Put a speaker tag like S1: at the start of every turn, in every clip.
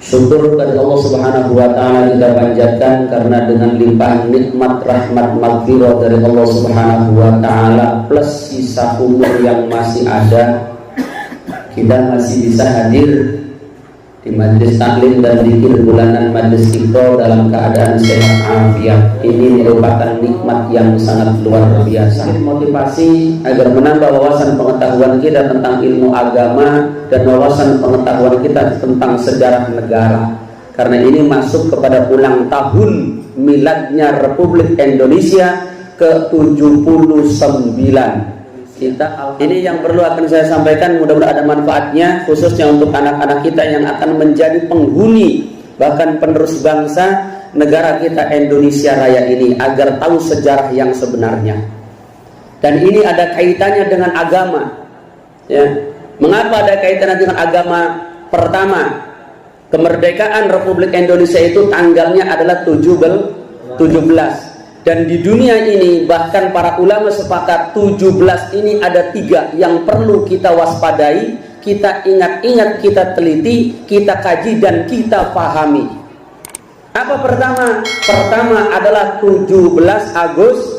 S1: Syukur kepada Allah Subhanahu wa taala kita panjatkan karena dengan limpahan nikmat rahmat maghfirah dari Allah Subhanahu wa taala plus sisa umur yang masih ada, kita masih bisa hadir di majlis taklim dan zikir bulanan majlis Iqra dalam keadaan sehat afiat. Ini merupakan nikmat yang sangat luar biasa. Motivasi agar menambah wawasan pengetahuan kita tentang ilmu agama dan wawasan pengetahuan kita tentang sejarah negara. Karena ini masuk kepada ulang tahun miladnya Republik Indonesia ke-79. Ini yang perlu akan saya sampaikan, mudah-mudahan ada manfaatnya khususnya untuk anak-anak kita yang akan menjadi penghuni bahkan penerus bangsa negara kita Indonesia Raya ini, agar tahu sejarah yang sebenarnya. Dan ini ada kaitannya dengan agama, ya. Mengapa ada kaitannya dengan agama? Pertama, kemerdekaan Republik Indonesia itu tanggalnya adalah 17. Dan di dunia ini bahkan para ulama sepakat 17 ini ada 3 yang perlu kita waspadai, kita ingat-ingat, kita teliti, kita kaji dan kita pahami. Apa pertama? Pertama adalah 17 Agustus.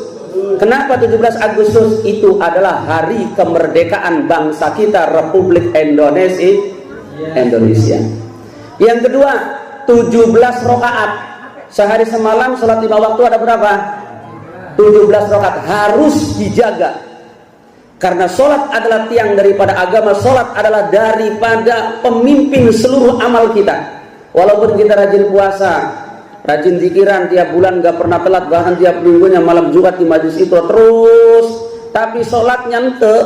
S1: Kenapa 17 Agustus? Itu adalah hari kemerdekaan bangsa kita Republik Indonesia. Yang kedua, 17 rakaat. Sehari semalam sholat 5 waktu ada berapa? 17 rakaat harus dijaga. Karena sholat adalah tiang daripada agama, sholat adalah daripada pemimpin seluruh amal kita. Walaupun kita rajin puasa, rajin zikiran tiap bulan, gak pernah telat, bahkan tiap minggunya malam Jumat di majlis itu terus, tapi sholatnya ente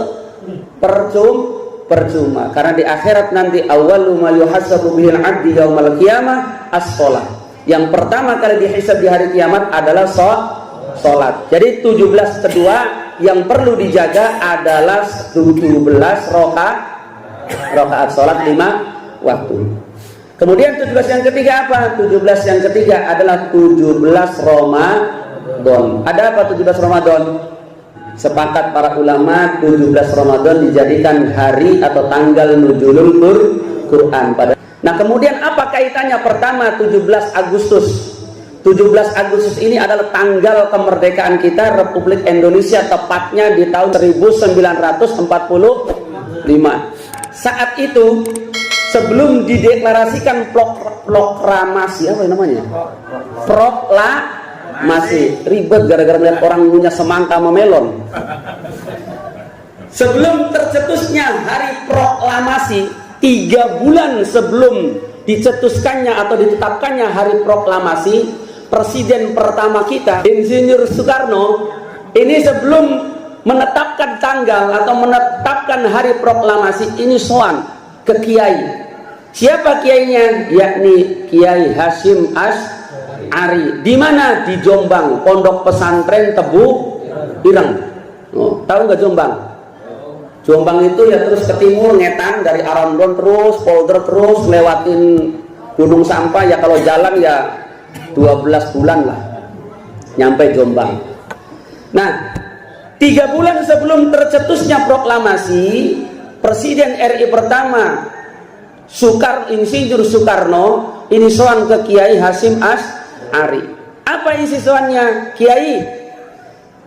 S1: percuma. Karena di akhirat nanti awwalu ma yuhasabu bihil abdi yaumal qiyamah as-sholat. Yang pertama kali dihisab di hari kiamat adalah sholat. Jadi 17 kedua yang perlu dijaga adalah 17 rakaat sholat 5 waktu. Kemudian 17 yang ketiga apa? 17 yang ketiga adalah 17 Ramadan. Ada apa 17 Ramadan? Sepakat para ulama 17 Ramadan dijadikan hari atau tanggal nuzulul Quran pada. Nah, kemudian apa kaitannya? Pertama, 17 Agustus. 17 Agustus ini adalah tanggal kemerdekaan kita Republik Indonesia, tepatnya di tahun 1945. Saat itu sebelum dideklarasikan proklamasi, apa namanya? Proklamasi. Ribet gara-gara melihat orang punya semangka sama melon. Sebelum tercetusnya hari proklamasi, 3 bulan sebelum dicetuskannya atau ditetapkannya hari proklamasi, presiden pertama kita, Insinyur Soekarno, ini sebelum menetapkan tanggal atau menetapkan hari proklamasi ini soan ke kiai. Siapa kiainya? Yakni Kiai Hasyim Asy'ari. Di mana? Di Jombang, Pondok Pesantren Tebu Ireng. Oh, tahu nggak Jombang? Jombang itu ya terus ke timur ngetan dari Arandon terus polder terus lewatin Gunung Sampah, ya kalau jalan ya 12 bulan lah nyampe Jombang. Nah, 3 bulan sebelum tercetusnya proklamasi, Presiden RI pertama Insinyur Soekarno ini soan ke Kiai Hasyim Asy'ari. Apa isi soannya? Kiai,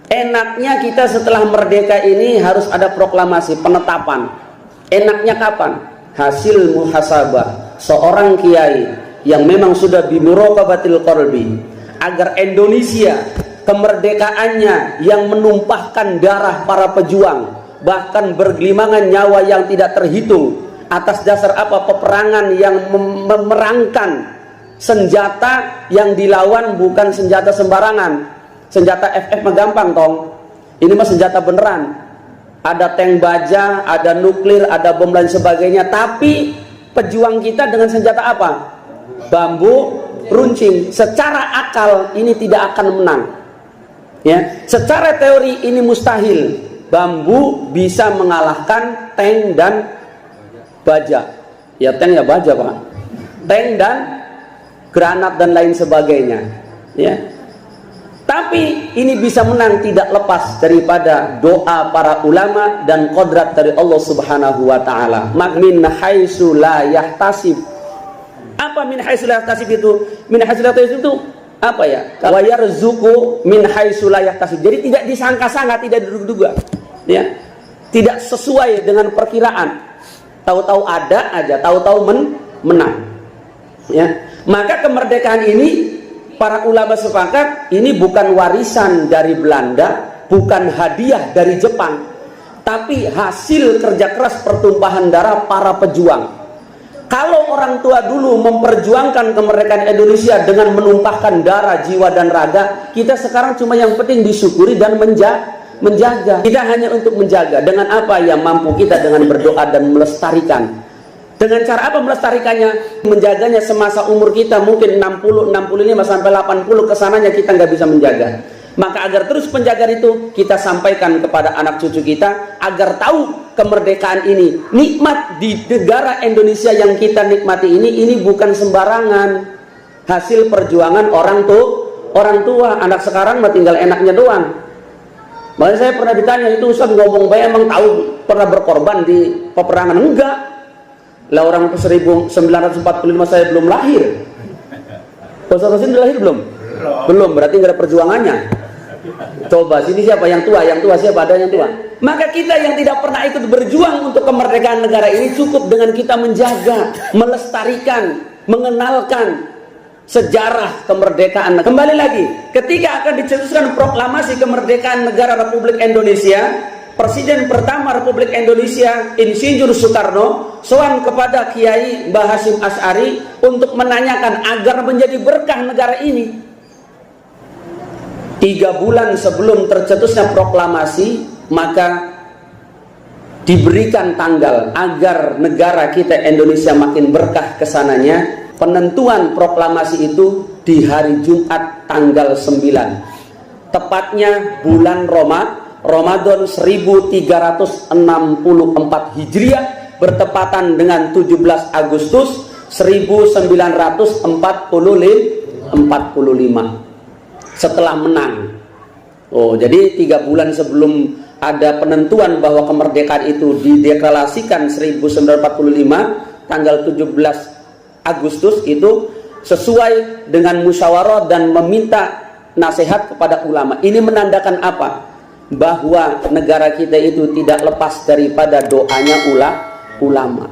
S1: enaknya kita setelah merdeka ini harus ada proklamasi penetapan. Enaknya kapan? Hasil muhasabah seorang kiai yang memang sudah bimuraqabatil qalbi, agar Indonesia kemerdekaannya yang menumpahkan darah para pejuang, bahkan bergelimangan nyawa yang tidak terhitung atas dasar apa? Peperangan yang memerangkan senjata yang dilawan bukan senjata sembarangan. Senjata FF mah gampang tong. Ini mah senjata beneran. Ada tank baja, ada nuklir, ada bom dan sebagainya. Tapi pejuang kita dengan senjata apa? Bambu runcing. Secara akal ini tidak akan menang. Ya, secara teori ini mustahil. Bambu bisa mengalahkan tank dan baja. Ya tank ya baja, Pak. Tank dan granat dan lain sebagainya. Ya. Tapi ini bisa menang tidak lepas daripada doa para ulama dan qadrat dari Allah Subhanahu wa taala. Min haitsu la yahtasib Apa min haitsu la yahtasib itu? Min haitsu la yahtasib itu apa ya? Wa yarzuqu min haitsu la yahtasib. Jadi tidak disangka-sangka, tidak diduga-duga. Ya. Tidak sesuai dengan perkiraan. Tahu-tahu ada aja, tahu-tahu menang. Ya. Maka kemerdekaan ini para ulama sepakat ini bukan warisan dari Belanda, bukan hadiah dari Jepang, tapi hasil kerja keras pertumpahan darah para pejuang. Kalau orang tua dulu memperjuangkan kemerdekaan Indonesia dengan menumpahkan darah, jiwa dan raga, kita sekarang cuma yang penting disyukuri dan menjaga. Kita hanya untuk menjaga. Dengan apa yang mampu kita, dengan berdoa dan melestarikan. Dengan cara apa melestarikannya? Menjaganya semasa umur kita mungkin 60, 65 sampai 80 kesananya kita nggak bisa menjaga. Maka agar terus penjagaan itu kita sampaikan kepada anak cucu kita agar tahu kemerdekaan ini, nikmat di negara Indonesia yang kita nikmati ini bukan sembarangan, hasil perjuangan orang tua. Anak sekarang mah tinggal enaknya doang. Makanya saya pernah ditanya, itu Ustaz ngomong baik emang tahu pernah berkorban di peperangan? Enggak lah, orang 1945 saya belum lahir. Ustaz Rosin lahir belum? Belum, berarti nggak ada perjuangannya. Coba sini siapa yang tua? Yang tua siapa? Ada yang tua? Maka kita yang tidak pernah ikut berjuang untuk kemerdekaan negara ini cukup dengan kita menjaga, melestarikan, mengenalkan sejarah kemerdekaan. Kembali lagi, ketika akan dicetuskan proklamasi kemerdekaan negara Republik Indonesia, Presiden pertama Republik Indonesia Insinyur Soekarno sowan kepada Kiai Mbah Hasyim Asy'ari untuk menanyakan agar menjadi berkah negara ini. 3 bulan sebelum tercetusnya proklamasi, maka diberikan tanggal agar negara kita Indonesia makin berkah kesananya. Penentuan proklamasi itu di hari Jumat tanggal 9, tepatnya bulan Ramadan 1444 Hijriah, bertepatan dengan 17 Agustus 1945 setelah menang. Jadi 3 bulan sebelum ada penentuan bahwa kemerdekaan itu dideklarasikan 1945 tanggal 17 Agustus itu sesuai dengan musyawarah dan meminta nasihat kepada ulama. Ini menandakan apa? Bahwa negara kita itu tidak lepas daripada doanya ulama.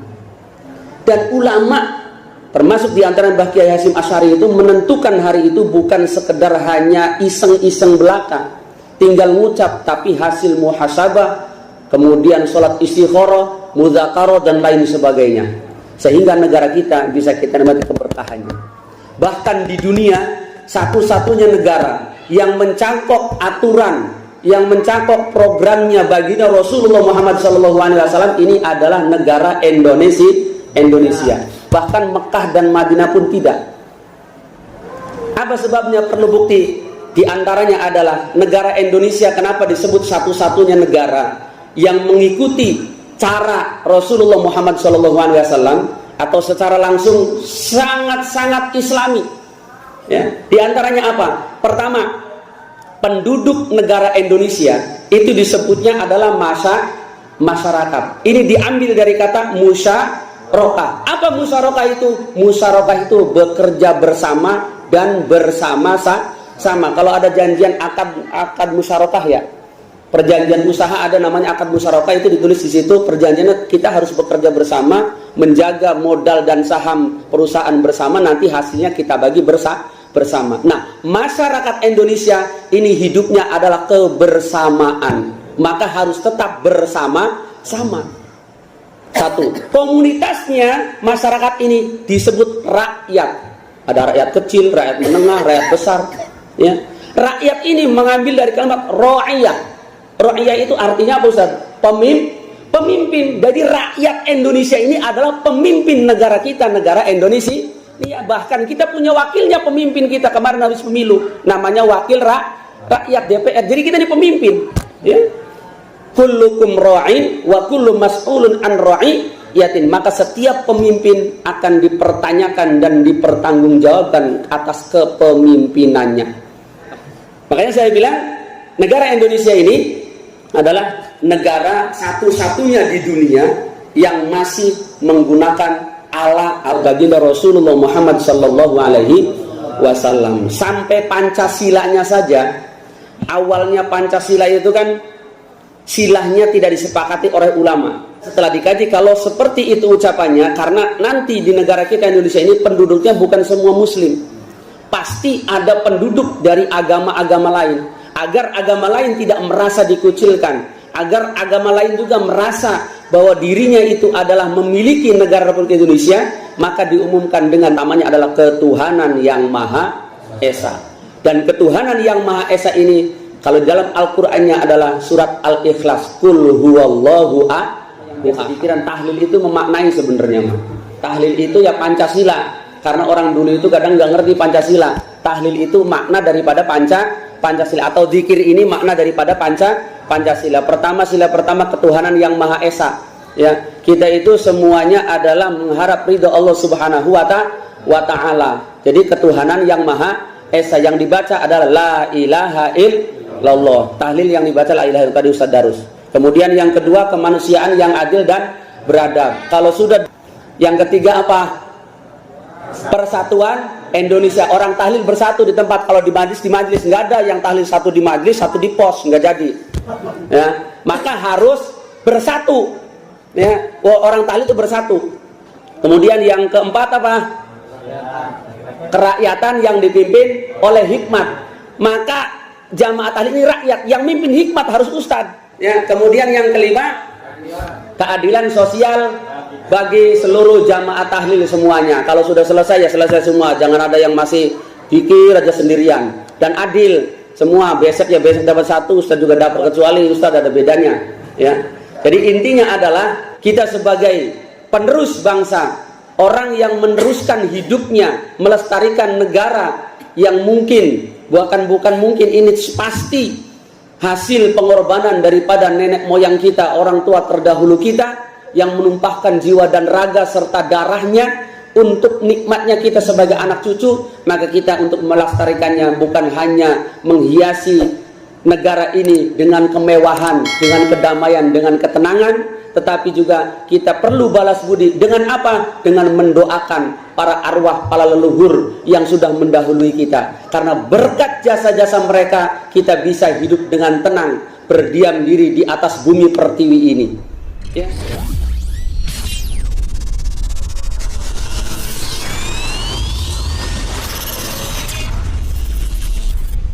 S1: Dan ulama termasuk diantara Mbah Kiai Hasyim Asy'ari itu menentukan hari itu bukan sekedar hanya iseng-iseng belaka, tinggal ngucap, tapi hasil muhasabah, kemudian sholat istikharah, mudzakarah dan lain sebagainya, sehingga negara kita bisa kita nikmati keberkahannya. Bahkan di dunia satu-satunya negara yang mencangkok aturan, yang mencangkok programnya baginda Rasulullah Muhammad SAW ini adalah negara Indonesia. Bahkan Mekah dan Madinah pun tidak. Apa sebabnya? Perlu bukti. Di antaranya adalah negara Indonesia kenapa disebut satu-satunya negara yang mengikuti cara Rasulullah Muhammad SAW atau secara langsung sangat-sangat Islami. Ya. Di antaranya apa? Pertama, penduduk negara Indonesia itu disebutnya adalah masyarakat. Ini diambil dari kata musyarakah. Apa musyarakah itu? Musyarakah itu bekerja bersama dan bersama-sama. Kalau ada janjian akad musyarakah ya, perjanjian usaha ada namanya akad musyarakah, itu ditulis di situ perjanjiannya kita harus bekerja bersama, menjaga modal dan saham perusahaan bersama, nanti hasilnya kita bagi bersama. Nah, masyarakat Indonesia ini hidupnya adalah kebersamaan, maka harus tetap bersama-sama. Satu, komunitasnya masyarakat ini disebut rakyat. Ada rakyat kecil, rakyat menengah, rakyat besar. Ya. Rakyat ini mengambil dari kalimat ra'iyah. Ra'iyah itu artinya apa Ustaz? Pemimpin. Jadi rakyat Indonesia ini adalah pemimpin negara kita, negara Indonesia. Ya, bahkan kita punya wakilnya, pemimpin kita kemarin habis pemilu, namanya wakil rakyat DPR. Jadi kita ini pemimpin. Ya. Kullukum ra'in wa kullu mas'ulun an ra'iyatin. Maka setiap pemimpin akan dipertanyakan dan dipertanggungjawabkan atas kepemimpinannya. Makanya saya bilang negara Indonesia ini adalah negara satu-satunya di dunia yang masih menggunakan ala baginda Rasulullah Muhammad sallallahu alaihi wasallam. Sampai Pancasilanya saja, awalnya Pancasila itu kan silahnya tidak disepakati oleh ulama. Setelah dikaji, kalau seperti itu ucapannya, karena nanti di negara kita Indonesia ini penduduknya bukan semua muslim, pasti ada penduduk dari agama-agama lain. Agar agama lain tidak merasa dikucilkan, agar agama lain juga merasa bahwa dirinya itu adalah memiliki negara Republik Indonesia, maka diumumkan dengan namanya adalah ketuhanan yang Maha Esa. Dan ketuhanan yang Maha Esa ini, kalau dalam Al-Qur'annya adalah surat Al-Ikhlas, Qul huwallahu ahad. Pikiran tahlil itu memaknai sebenarnya, tahlil itu ya Pancasila, karena orang dulu itu kadang nggak ngerti Pancasila. Tahlil itu makna daripada Pancasila, atau zikir ini makna daripada Pancasila. Pertama, sila pertama ketuhanan yang Maha Esa. Ya, kita itu semuanya adalah mengharap ridho Allah Subhanahu wa Ta'ala. Jadi ketuhanan yang Maha Esa, yang dibaca adalah la ilaha illallah. Tahlil yang dibaca la ilaha illallah, tadi Ustaz Darus. Kemudian yang kedua, kemanusiaan yang adil dan beradab. Kalau sudah, yang ketiga apa? Persatuan Indonesia. Orang tahlil bersatu di tempat. Kalau di majlis nggak ada yang tahlil satu di majlis, satu di pos, nggak jadi. Ya, maka harus bersatu. Ya, orang tahlil itu bersatu. Kemudian yang keempat apa? Kerakyatan yang dipimpin oleh hikmat. Maka jamaah tahlil ini rakyat, yang mimpin hikmat harus ustadz. Ya, kemudian yang kelima, keadilan sosial bagi seluruh jamaah tahlil semuanya. Kalau sudah selesai ya selesai semua, jangan ada yang masih pikir aja sendirian. Dan adil semua, besok ya besok dapat satu, ustaz juga dapat, kecuali ustaz ada bedanya. Ya, jadi intinya adalah kita sebagai penerus bangsa, orang yang meneruskan hidupnya, melestarikan negara yang mungkin bukan mungkin, ini pasti hasil pengorbanan daripada nenek moyang kita, orang tua terdahulu kita, yang menumpahkan jiwa dan raga serta darahnya untuk nikmatnya kita sebagai anak cucu. Maka kita untuk melestarikannya bukan hanya menghiasi negara ini dengan kemewahan, dengan kedamaian, dengan ketenangan, tetapi juga kita perlu balas budi dengan apa? Dengan mendoakan para arwah, para leluhur yang sudah mendahului kita. Karena berkat jasa-jasa mereka, kita bisa hidup dengan tenang, berdiam diri di atas bumi pertiwi ini. Ya.